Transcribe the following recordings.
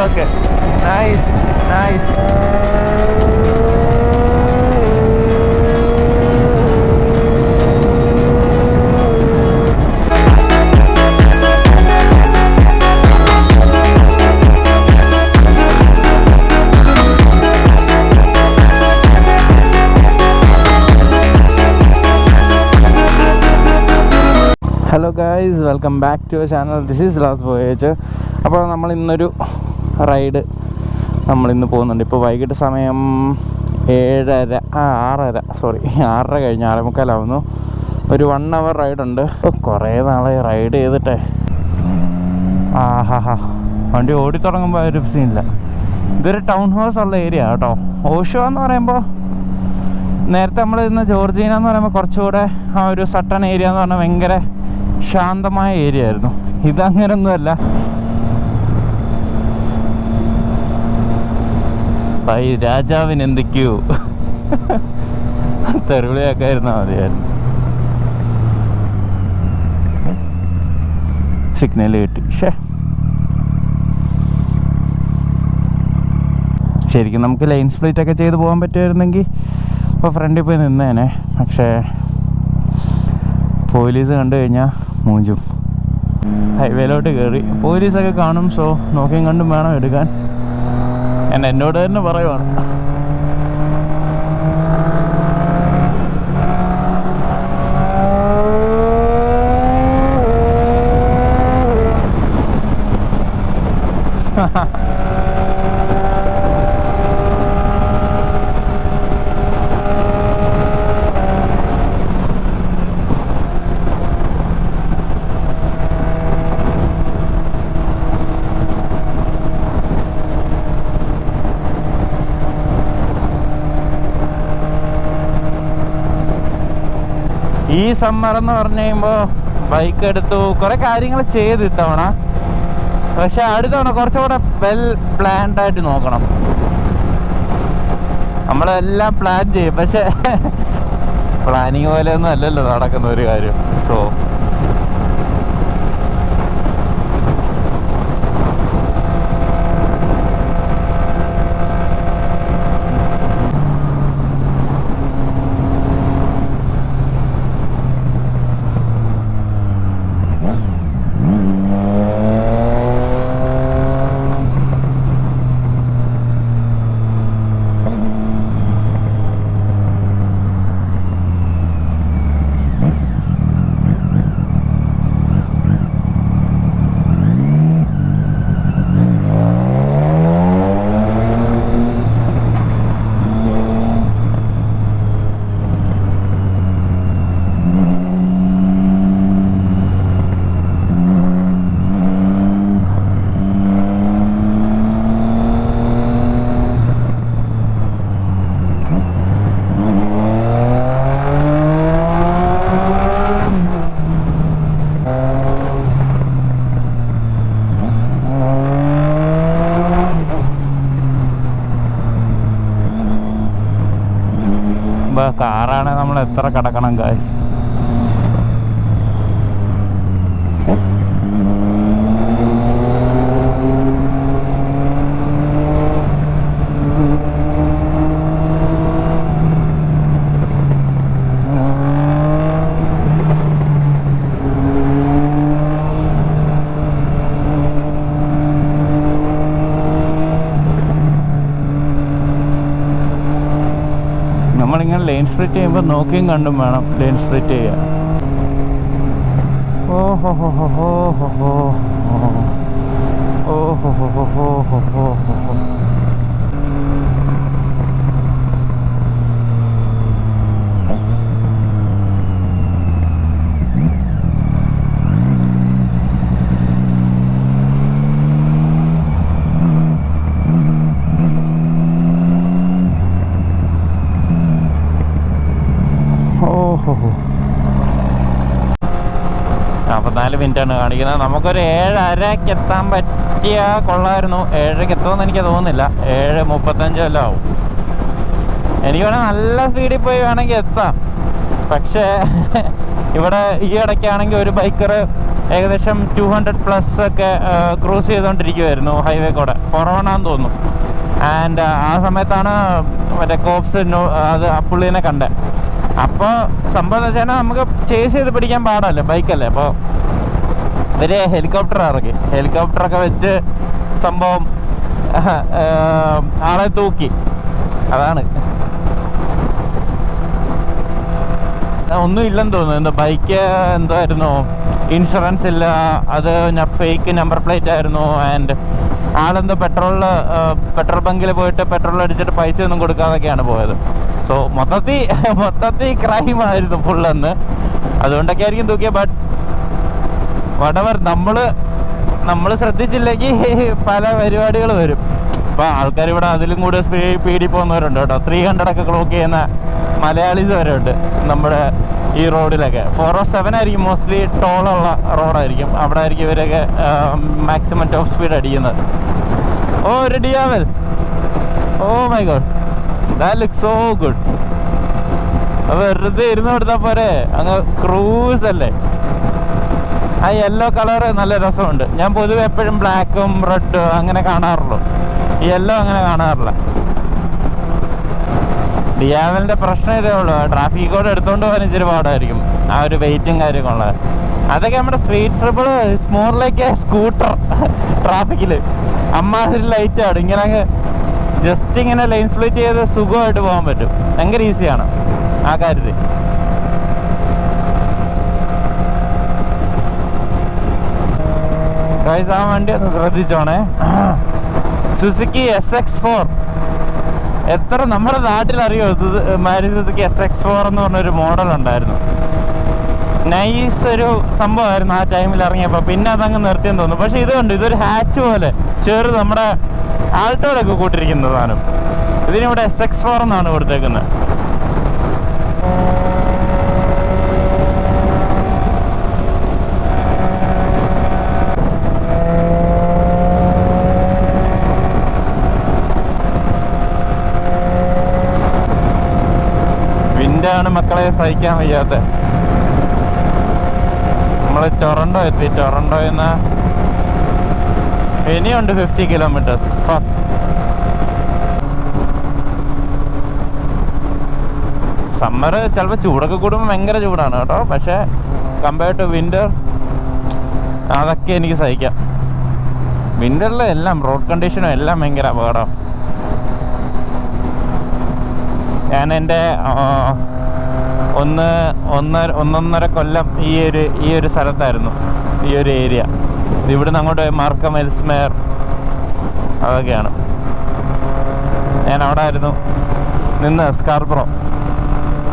Okay nice nice. Hello guys, welcome back to your channel. This is last voyage. അപ്പോൾ നമ്മൾ ഇന്നൊരു ride നമ്മളിന്ന് പോകുന്നുണ്ട്. ഇപ്പോൾ വൈകിട്ട് സമയം 6:30 കഴിഞ്ഞ് 6:45 ഒരു 1 hour റൈഡുണ്ട്. കുറേ നാളെ റൈഡ് ചെയ്തിട്ടേ വണ്ടി ഓടിത്തുടങ്ങുമ്പോൾ ഒരു സീനില്ല. ഇതൊരു ടൗൺ ഹൗസ് ഉള്ള ഏരിയ കേട്ടോ. ഓഷോ എന്ന് പറയുമ്പോൾ നേരത്തെ നമ്മൾ ഇന്ന് ജോർജീന എന്ന് പറയുമ്പോൾ കുറച്ചുകൂടെ ആ ഒരു സട്ടൺ ഏരിയ എന്ന് പറഞ്ഞാൽ ഭയങ്കര ശാന്തമായ ഏരിയ ആയിരുന്നു. ഇതങ്ങനൊന്നുമല്ല. രാജാവിന് എന്തൊക്കെയോ തെരുവിളിയൊക്കെ ഇരുന്നാൽ മതിയായിരുന്നു. സിഗ്നൽ കിട്ടി. ശരിക്കും നമുക്ക് ലൈൻ സ്പ്ലിറ്റ് ഒക്കെ ചെയ്ത് പോകാൻ പറ്റുമായിരുന്നെങ്കിൽ ഇപ്പോൾ ഫ്രണ്ടിൽ പോയി നിന്നേനെ. പക്ഷേ പോലീസ് കണ്ടു കഴിഞ്ഞാൽ മൂഞ്ചും. ഹൈവേയിലോട്ട് കയറി പോലീസൊക്കെ കാണും. സോ നോക്കിയും കണ്ടും വേണം എടുക്കാൻ. ഞാൻ എന്നോട് തന്നെ പറയുവാണ്. ഈ സമ്മർ എന്ന് പറഞ്ഞു കഴിയുമ്പോൾ ബൈക്ക് എടുത്തു, കുറേ കാര്യങ്ങൾ ചെയ്ത് ഇത്തവണ. പക്ഷെ അടുത്ത തവണ കുറച്ചുകൂടെ വെൽ പ്ലാൻഡ് ആയിട്ട് നോക്കണം. നമ്മളെല്ലാം പ്ലാൻ ചെയ്യും, പക്ഷെ പ്ലാനിങ് പോലെയൊന്നും അല്ലല്ലോ നടക്കുന്ന ഒരു കാര്യം. സോ കാറാണ് നമ്മൾ എത്ര കടക്കണം ഗായ്സ്. നമ്മളിങ്ങനെ ലൈൻ സ്പ്ലിറ്റ് ചെയ്യുമ്പോൾ നോക്കിയും കണ്ടും വേണം ലൈൻ സ്പ്ലിറ്റ് ചെയ്യാൻ. ഓഹോ ഹോ ഹോ ഹോ ഹോ ഹോ ഓഹോ ഹോ ഹോ ഹോ ഹോ ഹോ ഹോ. ഓഹോ 44 മിനിറ്റാണ് കാണിക്കുന്നത്. നമുക്കൊരു 7:30 എത്താൻ പറ്റിയ കൊള്ളായിരുന്നു. 7:30 എത്തുമെന്ന് എനിക്ക് തോന്നുന്നില്ല. 7:35 വല്ലതും ആവും. എനിക്ക് വേണമെങ്കിൽ നല്ല സ്പീഡിൽ പോയി വേണമെങ്കിൽ എത്താം. പക്ഷേ ഇവിടെ ഈ ഇടയ്ക്കാണെങ്കിൽ ഒരു ബൈക്കർ ഏകദേശം 200+ ഒക്കെ ക്രൂസ് ചെയ്തുകൊണ്ടിരിക്കുമായിരുന്നു ഹൈവേ കൂടെ. 401 തോന്നുന്നു. ആൻഡ് ആ സമയത്താണ് മറ്റേ കോപ്സ് അത് ആ പുള്ളീനെ കണ്ടത്. അപ്പോൾ സംഭവം എന്ന് വെച്ചാൽ നമുക്ക് ചേസ് ചെയ്ത് പിടിക്കാൻ പാടല്ലേ, ബൈക്കല്ലേ. അപ്പോൾ ഇവര് ഹെലികോപ്റ്റർ ഇറക്കി, ഹെലികോപ്റ്ററൊക്കെ വെച്ച് സംഭവം ആളെ തൂക്കി. അതാണ് ഒന്നും ഇല്ലെന്ന് തോന്നുന്നു. എന്താ ബൈക്ക് എന്തായിരുന്നു, ഇൻഷുറൻസ് ഇല്ല, അത് ഫേക്ക് നമ്പർ പ്ലേറ്റ് ആയിരുന്നു. ആൻഡ് ആളെന്തോ പെട്രോൾ ബങ്കിൽ പോയിട്ട് പെട്രോൾ അടിച്ചിട്ട് പൈസ ഒന്നും കൊടുക്കാതൊക്കെയാണ് പോയത്. സോ മൊത്തത്തിൽ ക്രൈം ആയിരുന്നു ഫുള്ളെന്ന്. അതുകൊണ്ടൊക്കെ ആയിരിക്കും തൂക്കിയത്. ബട്ട് വടവർ നമ്മൾ ശ്രദ്ധിച്ചില്ലെങ്കിൽ പല പരിപാടികൾ വരും. അപ്പോൾ ആൾക്കാർ ഇവിടെ അതിലും കൂടെ സ്പീഡിൽ പോകുന്നവരുണ്ട് കേട്ടോ. 300 ഒക്കെ ക്ലോക്ക് ചെയ്യുന്ന മലയാളീസ് വരെ ഉണ്ട് നമ്മുടെ ഈ റോഡിലൊക്കെ. 407 ആയിരിക്കും മോസ്റ്റ്ലി, ടോളുള്ള റോഡായിരിക്കും. അവിടെ ആയിരിക്കും ഇവരൊക്കെ മാക്സിമം ടോപ്പ് സ്പീഡ് അടിക്കുന്നത്. ഓ ഒരു Diavel, oh my God, that look so good. വെറുതെ ഇരുന്ന് കൊടുത്താൽ പോരെ, അങ്ങ് ക്രൂസ് അല്ലേ. ആ യെല്ലോ കളറ് നല്ല രസമുണ്ട്. ഞാൻ പൊതുവെ എപ്പോഴും ബ്ലാക്കും റെഡും അങ്ങനെ കാണാറുള്ളൂ, യെല്ലോ അങ്ങനെ കാണാറില്ല. ഡിയാവലിൻ്റെ പ്രശ്നം ഇതേ ഉള്ളൂ, ട്രാഫിക് കോഡ് എടുത്തുകൊണ്ട് പോകാൻ ഇച്ചിരി പാടായിരിക്കും. ആ ഒരു വെയിറ്റും കാര്യങ്ങളുള്ളത്. അതൊക്കെ നമ്മുടെ Street Triple more like scooter. ട്രാഫിക്കിൽ അമ്മാതിരി ലൈറ്റാണ്. ഇങ്ങനെ അങ്ങ് ജസ്റ്റ് ഇങ്ങനെ ലൈൻ സ്പ്ലിറ്റ് ചെയ്ത് സുഖമായിട്ട് പോകാൻ പറ്റും. ഭയങ്കര ഈസിയാണ് ആ കാര്യത്തിൽ. ഗൈസ് ആ വണ്ടി ഒന്ന് ശ്രദ്ധിച്ചോണേ, സുസുക്കി SX4. എത്ര നമ്മുടെ നാട്ടിലറിയോ മാരുതി സുസുക്കി SX4 എന്ന് പറഞ്ഞൊരു മോഡൽ ഉണ്ടായിരുന്നു. നൈസ് ഒരു സംഭവമായിരുന്നു ആ ടൈമിൽ ഇറങ്ങിയപ്പോൾ. പിന്നെ അതങ്ങ് നിർത്തിയെന്ന് തോന്നുന്നു. പക്ഷെ ഇതുണ്ട്, ഇതൊരു ഹാച്ച് പോലെ ചെറുത്, നമ്മുടെ ആൾട്ടോടൊക്കെ കൂട്ടിരിക്കുന്ന സാധനം. ഇതിനിവിടെ SX4 എന്നാണ് കൊടുത്തേക്കുന്നത്. വിൻഡാണ് മക്കളെ സഹിക്കാൻ വയ്യാത്ത. നമ്മൾ ടൊറൻഡോ എത്തി. ടൊറൻഡോയിൽ നിന്ന് ഇനിയുണ്ട് 50 കിലോമീറ്റേഴ്സ്. സമ്മർ ചിലപ്പോൾ ചൂടൊക്കെ കൂടുമ്പോൾ ഭയങ്കര ചൂടാണ് കേട്ടോ. പക്ഷേ കമ്പയർഡ് ടു വിൻ്റർ അതൊക്കെ എനിക്ക് സഹിക്കാം. വിൻ്ററിൽ എല്ലാം റോഡ് കണ്ടീഷനും എല്ലാം ഭയങ്കര അപകടം. ഞാൻ എൻ്റെ 1.5 കൊല്ലം ഈ ഒരു സ്ഥലത്തായിരുന്നു, ഈ ഒരു ഏരിയ. ഇവിടുന്ന് അങ്ങോട്ട് മാർക്കം, എൽസ്മെയർ അതൊക്കെയാണ്. ഞാൻ അവിടെ ആയിരുന്നു നിന്ന്, സ്കാർബ്രോ.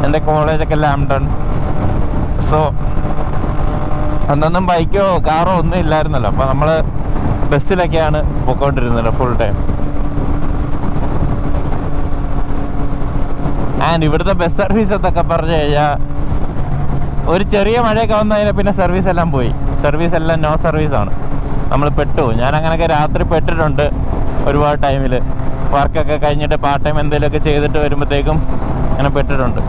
എൻ്റെ കോളേജൊക്കെ ലാംപ്ടൺ. സോ അന്നൊന്നും ബൈക്കോ കാറോ ഒന്നും ഇല്ലായിരുന്നല്ലോ. അപ്പോൾ നമ്മൾ ബസ്സിലൊക്കെയാണ് പോയിക്കൊണ്ടിരുന്നത് ഫുൾ ടൈം. ആൻഡ് ഇവിടുത്തെ ബസ് സർവീസ് എന്നൊക്കെ പറഞ്ഞു കഴിഞ്ഞാൽ ഒരു ചെറിയ മഴയൊക്കെ വന്നു കഴിഞ്ഞാൽ പിന്നെ സർവീസ് എല്ലാം പോയി. സർവീസ് എല്ലാം നോ സർവീസാണ്. നമ്മൾ പെട്ടു. ഞാൻ അങ്ങനെയൊക്കെ രാത്രി പെട്ടിട്ടുണ്ട് ഒരുപാട് ടൈമിൽ. വർക്കൊക്കെ കഴിഞ്ഞിട്ട് പാർട്ട് ടൈം എന്തെങ്കിലുമൊക്കെ ചെയ്തിട്ട് വരുമ്പോഴത്തേക്കും അങ്ങനെ പെട്ടിട്ടുണ്ട്.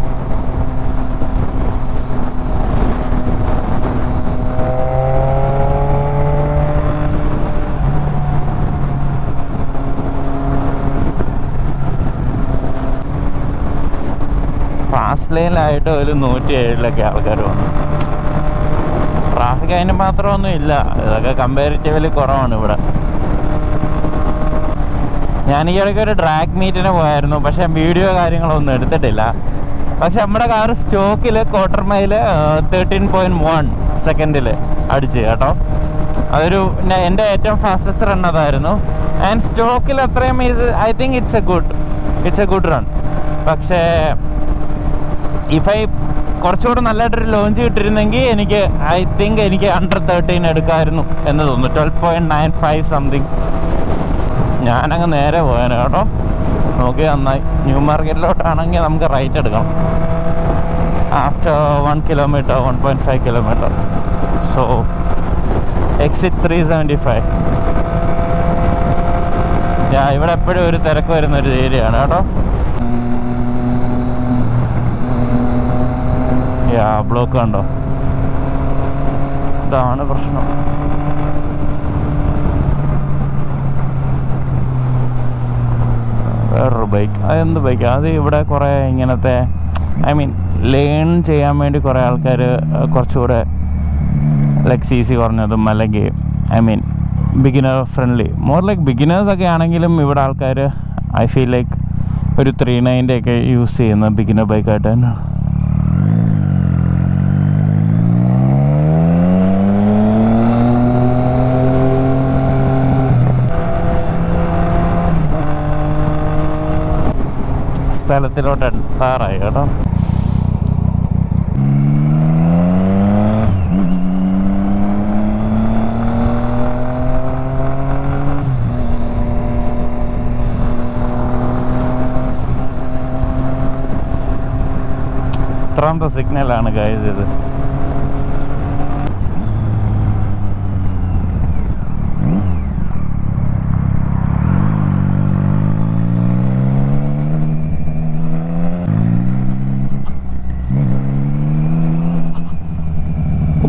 ഫാസ്റ്റ് ലൈനിലായിട്ട് ഒരു 107 ആൾക്കാർ വന്നു. ട്രാഫിക് അതിന് മാത്രമൊന്നും ഇല്ല. ഇതൊക്കെ കമ്പാരിറ്റീവ്ലി കുറവാണ് ഇവിടെ. ഞാൻ ഈ ഇടയ്ക്ക് ഒരു ഡ്രാഗ് മീറ്റിന് പോയായിരുന്നു. പക്ഷേ വീഡിയോ കാര്യങ്ങളൊന്നും എടുത്തിട്ടില്ല. പക്ഷെ നമ്മുടെ കാർ സ്റ്റോക്കിൽ 1/4 മൈൽ 13.1 സെക്കൻഡിൽ അടിച്ച് കേട്ടോ. അതൊരു എൻ്റെ ഏറ്റവും ഫാസ്റ്റസ്റ്റ് റൺ അതായിരുന്നു. ആൻഡ് സ്റ്റോക്കിൽ അത്രയും I think it's A good run. പക്ഷേ കുറച്ചുകൂടെ നല്ലതായിട്ടൊരു ലോഞ്ച് കിട്ടിയിരുന്നെങ്കിൽ ഐ തിങ്ക് എനിക്ക് അണ്ടർ 13 എടുക്കാമായിരുന്നു എന്ന് തോന്നുന്നു. 12.95 സംതിങ്. ഞാനങ്ങ് നേരെ പോയാന് കേട്ടോ. നോക്കി നന്നായി. ന്യൂ മാർക്കറ്റിലോട്ടാണെങ്കിൽ നമുക്ക് റൈറ്റ് എടുക്കണം after 1 kilometre 1.5 kilometre. So exit 375. ഇവിടെ എപ്പോഴും ഒരു തിരക്ക് വരുന്നൊരു ഏരിയയാണ് കേട്ടോ. ബ്ലോക്ക് കണ്ടോ. ഇതാണ് പ്രശ്നം. വേറൊരു ബൈക്ക്, അതെന്ത് ബൈക്ക് അത്? ഇവിടെ കുറേ ഇങ്ങനത്തെ ലേൺ ചെയ്യാൻ വേണ്ടി കുറേ ആൾക്കാർ കുറച്ചുകൂടെ ലൈക്ക് സി സി കുറഞ്ഞതും അല്ലെങ്കിൽ ബിഗിനർ ഫ്രണ്ട്ലി, മോർ ലൈക്ക് ബിഗിനേഴ്സൊക്കെ ആണെങ്കിലും ഇവിടെ ആൾക്കാർ ഐ ഫീൽ ലൈക്ക് ഒരു 390 ഒക്കെ യൂസ് ചെയ്യുന്ന ബിഗിനർ ബൈക്കായിട്ട് തന്നെ. സ്ഥലത്തിലോട്ട് എത്താറായി കേട്ടോ. എത്രാമത്തെ സിഗ്നലാണ് ഗൈസ് ഇത്?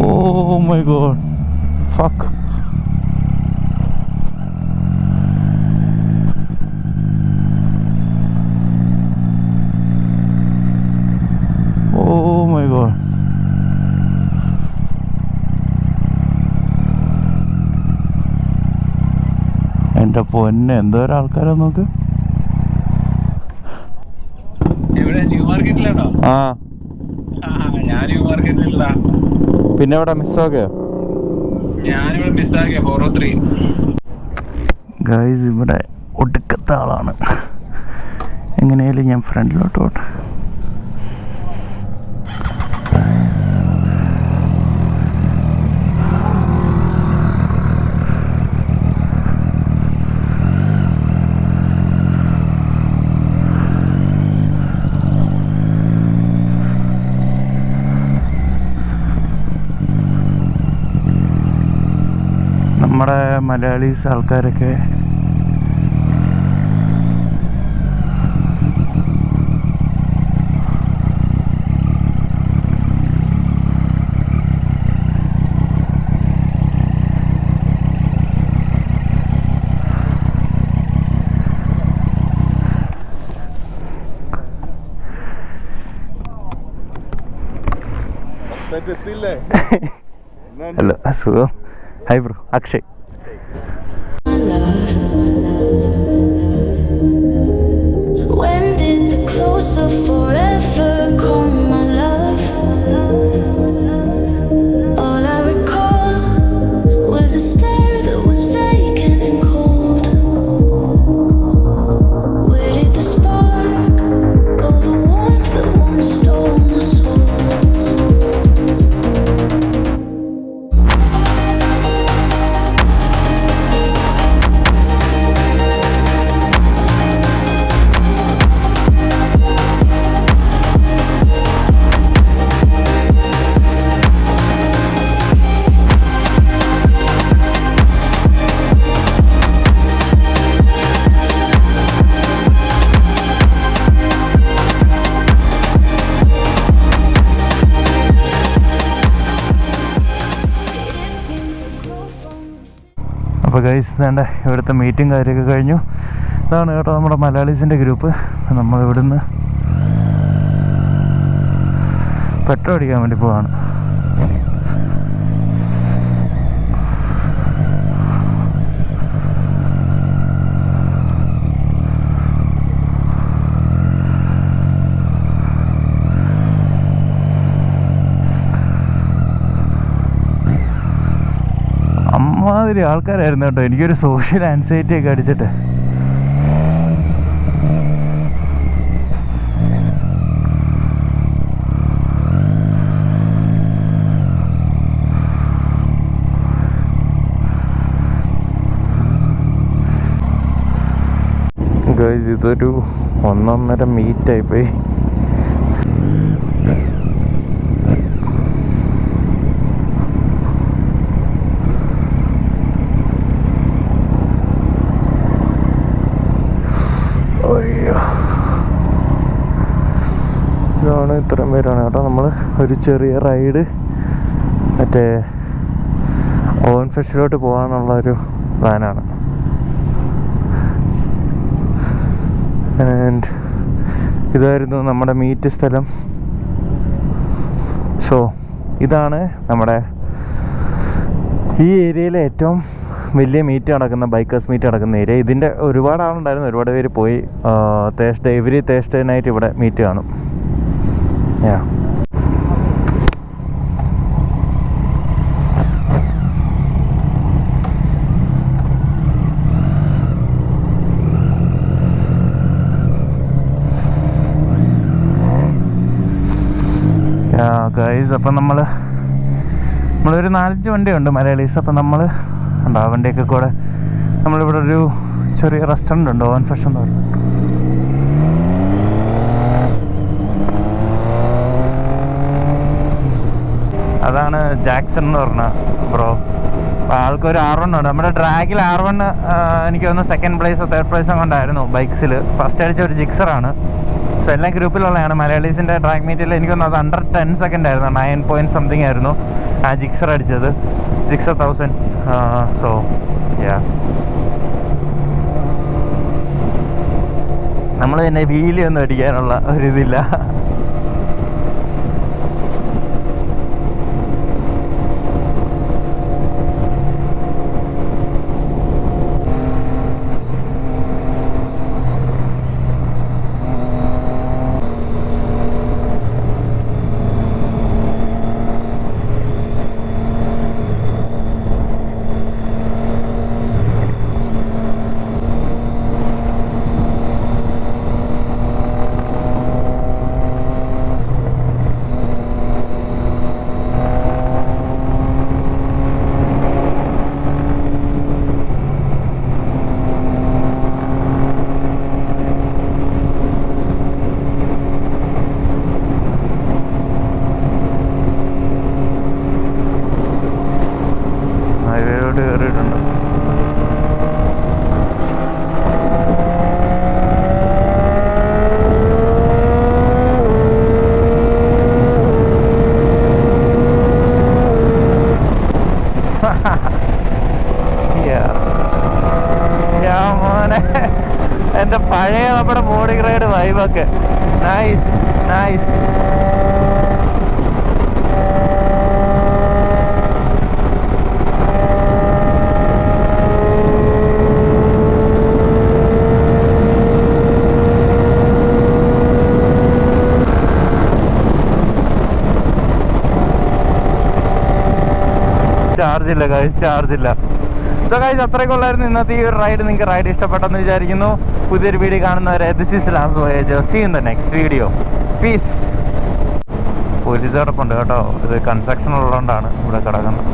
Oh my god, fuck. Oh my god. എൻ്റെ പൊന്നെ, എന്തോരം ആൾക്കാരാ നോക്ക്. ആ പിന്നെ ഇവിടെ മിസ്സാക്കിയോ? ഗൈസ് ഇവിടെ ഒടുക്കത്തെ ആളാണ്. എങ്ങനെയാലും ഞാൻ ഫ്രണ്ടിലോട്ട് പോട്ടെ. നമ്മുടെ മലയാളീസ് ആൾക്കാരൊക്കെ ഹലോ, സുഖം. Hi bro, Akshay. അപ്പോൾ ഗൈസ് വേണ്ട ഇവിടുത്തെ മീറ്റിംഗ് കാര്യമൊക്കെ കഴിഞ്ഞു. ഇതാണ് കേട്ടോ നമ്മുടെ മലയാളീസിൻ്റെ ഗ്രൂപ്പ്. നമ്മളിവിടുന്ന് പെട്രോൾ അടിക്കാൻ വേണ്ടി പോവാണ്. അമ്മാതിരി ആൾക്കാരായിരുന്നു കേട്ടോ. എനിക്കൊരു സോഷ്യൽ ആൻസൈറ്റി ഒക്കെ അടിച്ചിട്ട് ഗൈസ് ഇതൊരു 1.5 മീറ്റായിപ്പോയി. ഇതാണ് ഇത്രയും പേരാണ് കേട്ടോ. നമ്മൾ ഒരു ചെറിയ റൈഡ് മറ്റേ ഓവൻ ഫിഷിലോട്ട് പോകാനുള്ളൊരു പ്ലാനാണ്. ആൻഡ് ഇതായിരുന്നു നമ്മുടെ മീറ്റ് സ്ഥലം. സോ ഇതാണ് നമ്മുടെ ഈ ഏരിയയിലെ ഏറ്റവും വലിയ മീറ്റ് നടക്കുന്ന, ബൈക്കേഴ്സ് മീറ്റ് നടക്കുന്ന ഏരിയ. ഇതിൻ്റെ ഒരുപാട് ആളുണ്ടായിരുന്നു, ഒരുപാട് പേര് പോയി. എവരി തേഴ്സ്ഡേ നൈറ്റ് ഇവിടെ മീറ്റ് കാണും. ഗൈസ്, അപ്പം നമ്മളൊരു 4-5 വണ്ടിയുണ്ട് മലയാളീസ്. അപ്പം നമ്മൾ ഉണ്ട് ആ വണ്ടിയൊക്കെ കൂടെ നമ്മളിവിടെ ഒരു ചെറിയ റെസ്റ്റോറൻ്റ് ഉണ്ട്, ഓവൻ ഫിഷ് എന്ന് പറയും. അതാണ് ജാക്സൺ എന്ന് പറഞ്ഞ ബ്രോ. ആൾക്കൊരു R1 ഉണ്ട്. നമ്മുടെ ഡ്രാഗിൽ R1 എനിക്ക് തോന്നുന്നു 2nd പ്ലേസോ 3rd പ്ലേസോ കൊണ്ടായിരുന്നു ബൈക്സിൽ. ഫസ്റ്റ് അടിച്ച ഒരു ജിക്സറാണ്. സോ എല്ലാ ഗ്രൂപ്പിലുള്ളതാണ്. മലയാളീസിൻ്റെ ഡ്രാഗ് മീറ്റിൽ എനിക്ക് തോന്നുന്നു അത് അണ്ടർ 10 സെക്കൻഡ് ആയിരുന്നു, 9 പോയിൻറ്റ് സംതിങ് ആയിരുന്നു ആ ജിക്സർ അടിച്ചത്, ജിക്സർ 1000. സോ നമ്മൾ തന്നെ വീലി ഒന്നും അടിക്കാനുള്ള ഒരിതില്ല. കയറിയിട്ടുണ്ട്. മോനെ, എൻ്റെ പഴയ നമ്മുടെ ബോഡി ഗ്രൈഡ് വൈബൊക്കെ. Nice nice. ചാർജില്ല ഗൈസ്, ചാർജില്ല. സോ ഗൈസ്, അത്രയൊക്കെ ഉള്ളായിരുന്നു ഇന്നത്തെ ഈ ഒരു റൈഡ്. നിങ്ങൾക്ക് റൈഡ് ഇഷ്ടപ്പെട്ടെന്ന് വിചാരിക്കുന്നു. പുതിയൊരു വീഡിയോ കാണുന്നവരെ this is last voyage. See in the next video. Peace. Police കിടപ്പുണ്ട് കേട്ടോ, ഇത് കൺസ്ട്രക്ഷൻ ഉള്ളതുകൊണ്ടാണ് ഇവിടെ കിടക്കുന്നത്.